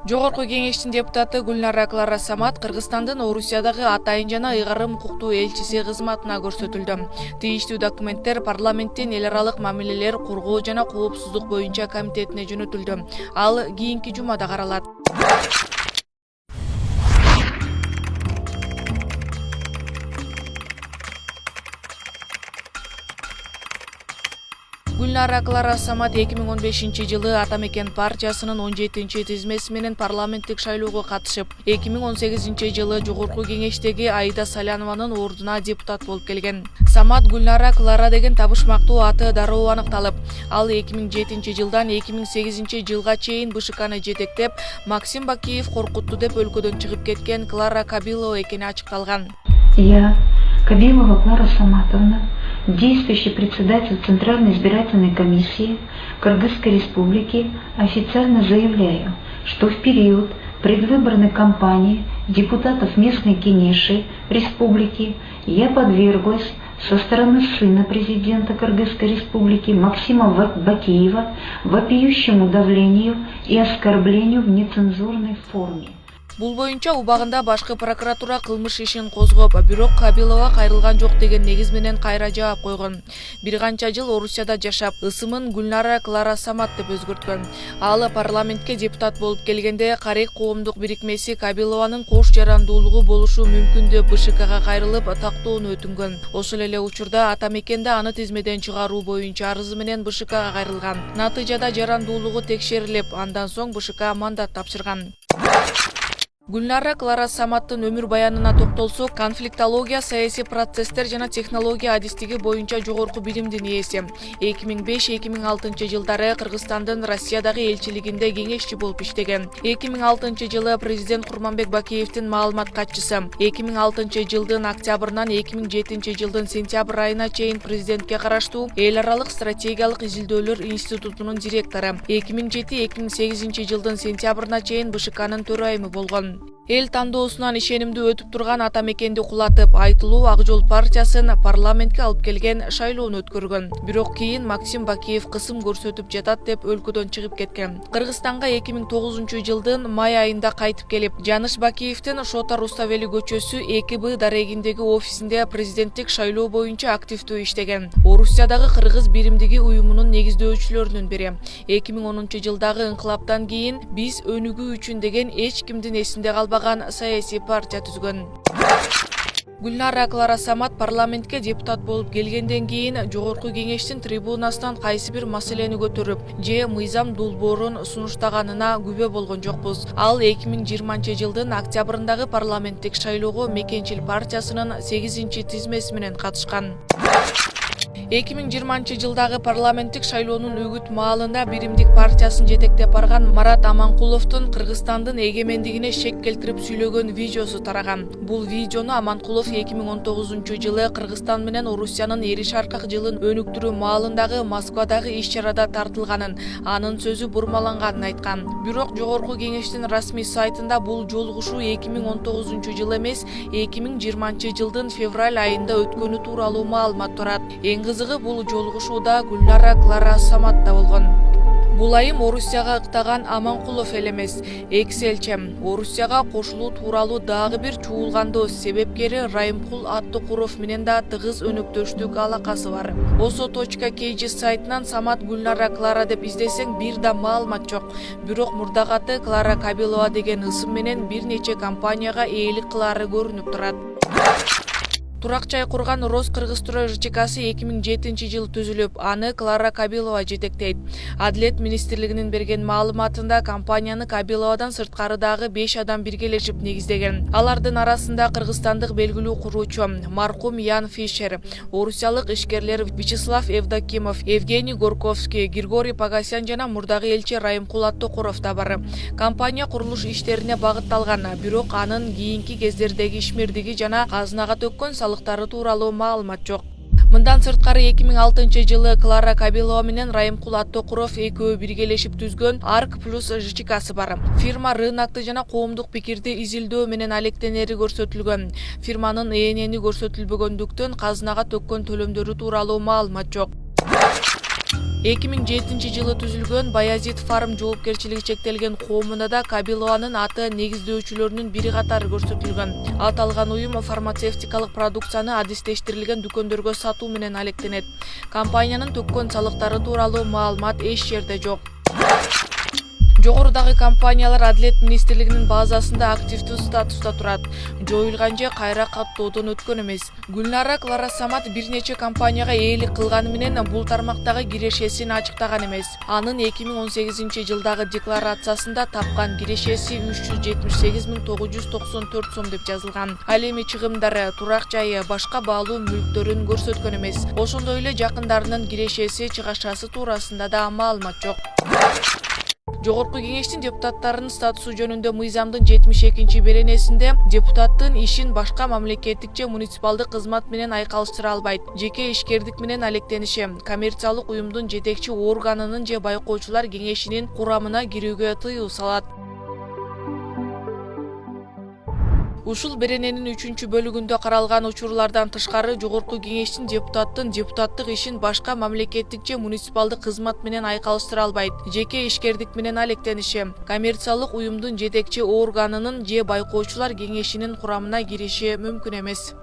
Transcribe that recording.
Жогорку кеңештин депутаты Гүлнара Клара Самат Кыргызстандын Орусиядагы атайын жана ыйгарым укуктуу элчиси кызматына көрсөтүлдү. Тийиштүү документтер парламенттин эл аралык мамилелер коргоо жана коопсуздук боюнча комитетине жөнөтүлдү. Ал кийинки жумада каралат. Гүлнара Клара Самат 2015-жылы Ата Мекен партиясынын 17-тизмеси менен парламенттик шайлоого катышып, 2018-жылы Жогорку кеңештеги Аида Салянованын ордуна депутат болуп келген. Самат Гүлнара Клара деген табышмактуу аты дароо аныкталып, ал 2007-жылдан 2008-жылга чейин БШКны жетектеп, Максим Бакиев коркутту деп өлкөдөн чыгып кеткен Клара Кабилова экени ачыкталган. Я, Кабилова Клара Саматовна, действующий председатель Центральной избирательной комиссии Кыргызской Республики, официально заявляю, что в период предвыборной кампании депутатов местной Кенеши Республики я подверглась со стороны сына президента Кыргызской Республики Максима Бакиева вопиющему давлению и оскорблению в нецензурной форме. Бул боюнча убагында башкы прокуратура кылмыш ишин козгоп, бирок Кабилова кайрылган жок деген негиз менен кайра жаап койгон. Бир канча жыл Орусияда жашап, ысымын Гүлнара Клара Самат деп өзгөрткөн. Ал парламентке депутат болуп келгенде Карек коомдук бирикмеси Кабилованын кош жарандуулугу болушу мүмкүн деп БШКга кайрылып, тактоону өтүнгөн. Ошол эле учурда Ата Мекенде аны тизмеден чыгаруу боюнча арызы менен БШКга кайрылган. Натыйжада жарандуулугу текшерилип, андан соң БШК мандат тапшырган. Гүлнара Клара Саматтын өмүр баянына токтолсок, конфликтология, саясий процесстер жана технология адистиги боюнча жогорку билимдин ээси. 2005-2006 жылдары Кыргызстандын Россиядагы элчилигинде кеңешчи болуп иштеген. 2006 жылы президент Курманбек Бакиевдин маалымат катчысы. 2006 жылдын октябрынан 2007 жылдын сентябрь айына чейин президентке караштуу эл аралык стратегиялык изилдөөлөр институтунун директору. 2007-2008 жылдын сентябрына чейин БШКнын төрайымы болгон. Эл тандоосунан ишенимдүү өтүп турган Ата Мекенди кулатып, айтылуу Ак Жол партиясын парламентке алып келген шайлоону өткөргөн. Бирок кийин Максим Бакиев кысым көрсөтүп жатат деп өлкөдөн чыгып кеткен. Кыргызстанга 2009 жылдын май айында кайтып келип, Жаныш Бакиевдин Шота Руставели көчөсү 2Б дарегиндеги офисинде президенттик шайлоо боюнча активдүү иштеген. Орусиядагы Кыргыз биримдиги уюмунун негиздөөчүлөрүнүн бири. 2010 жылдагы инкылаптан кийин биз өнүгүү үчүн деген эч кимдин эсинде калбаган саясий партия түзгөн. Гүлнара Клара Самат парламентке депутат болуп келгенден кийин Жогорку кеңештин трибунасынан кайсы бир маселени көтөрүп, же мыйзам долбоорун сунуштаганына күбө болгон жокпуз. Ал 2020 жылдын октябрындагы парламенттик шайлоого Мекенчил партиясынын 8-тизмеси менен катышкан. 2020 жылдагы парламенттик шайлоонун үгүт маалында Биримдик партиясын жетектеп барган Марат Аманкуловдун Кыргызстандын эгемендигине шек келтирип сүйлөгөн видеосу тараган. Бул видеону Аманкулов 2019 жылы Кыргызстан менен Орусиянын эри шаркак жылын өнүктүрүү маалындагы Москвадагы иш-чарада тартылганын, анын сөзү бурмаланганын айткан. Бирок Жогорку кеңештин расмий сайтында бул жолугушуу 2019 жылы эмес, 2020 жылдын февраль айында өткөнү тууралуу маалымат турат. Кызыгы бул жолугушууда Гүлнара Клара Самат да болгон. Бул айым Орусияга ыктаган Аманкулов эле эмес, экс-элчи. Орусияга кошулуу тууралуу дагы бир чуулгандоо себепкери Райымкул Аттокуров менен да тыгыз өнөктөштүк алакасы бар. oso.kg сайтынан Самат Гүлнара Клара деп издесең бир да маалымат жок. Бирок мурдагаты Клара Кабилова деген ысым менен бир нече компанияга ээлик кылары көрүнүп турат. Турак жай курган Роскыргызстрой ЖЧКсы 2007 жылы түзүлүп, аны Клара Кабилова жетектейт. Адилет министрлигинин берген маалыматында компанияны Кабиловадан сырткары дагы 5 адам биргелешип негиздеген. Алардын арасында кыргызстандык белгилүү куруучу маркум Ян Фишер, орусиялык ишкерлер Вячеслав Евдокимов, Евгений Горковский, Григорий Погосян жана мурдагы элчи Райымкул Аттокуров да бар. Компания курулуш иштерине багытталган, бирок анын кийинки кездердеги ишмердиги жана казынага төккөн салыктары тууралуу маалымат жок. Мындан сырткары 2006 жылы Клара Кабилова менен Райымкул Аттокуров экөө биргелешип түзгөн Арк плюс ЖЧКсы бар. Фирма рынокты жана коомдук пикирди изилдөө менен алектенери көрсөтүлгөн. Фирманын ээлени көрсөтүлбөгөндүктөн казынага төккөн төлөмдөрү тууралуу маалымат жок. 2007-жылы түзүлгөн Баязит Фарм жоопкерчилиги чектелген коомуна да Кабилованын аты негиздөөчүлөрүнүн бири катары көрсөтүлгөн. Аталган уюм фармацевтикалык продукцияны адистештирилген дүкөндөргө сатуу менен алектенет. Компаниянын төккөн салыктары тууралуу маалымат эч жерде жок. Жогорудагы компаниялар Адилет министрлигинин базасында активдүү статуста турат. Жоюлган же кайра каттоодон өткөн эмес. Гүлнара Кларасамат бир нече компанияга ээлик кылганы менен бул тармактагы кирешесин ачыктаган эмес. Анын 2018-жылдагы декларациясында тапкан кирешеси 378.994 сом деп жазылган. Ал эми чыгымдары, турак жайы, башка баалуу мүлктөрүн көрсөткөн эмес. Ошондой эле жакындарынын кирешеси, чыгашасы туурасында да маалымат жок. Жогорку кеңештин депутаттарынын статусу жөнүндө мыйзамдын 72-беренесинде депутаттын ишин башка мамлекеттик же муниципалдык кызмат менен айкалыштыра албайт. Жеке ишкердик менен алектениши, коммерциялык уюмдун жетекчи органынын же байкоочулар кеңешинин курамына кирүүгө тыюу салат. Ушул берененин 3-бөлүгүндө каралган учурлардан тышкары Жогорку кеңештин депутаттын депутаттык ишин башка мамлекеттик же муниципалдык кызмат менен айкалыштыра албайт. Жеке ишкердик менен алектениши, коммерциялык уюмдун жетекчи органынын же байкоочулар кеңешинин курамына кириши мүмкүн эмес.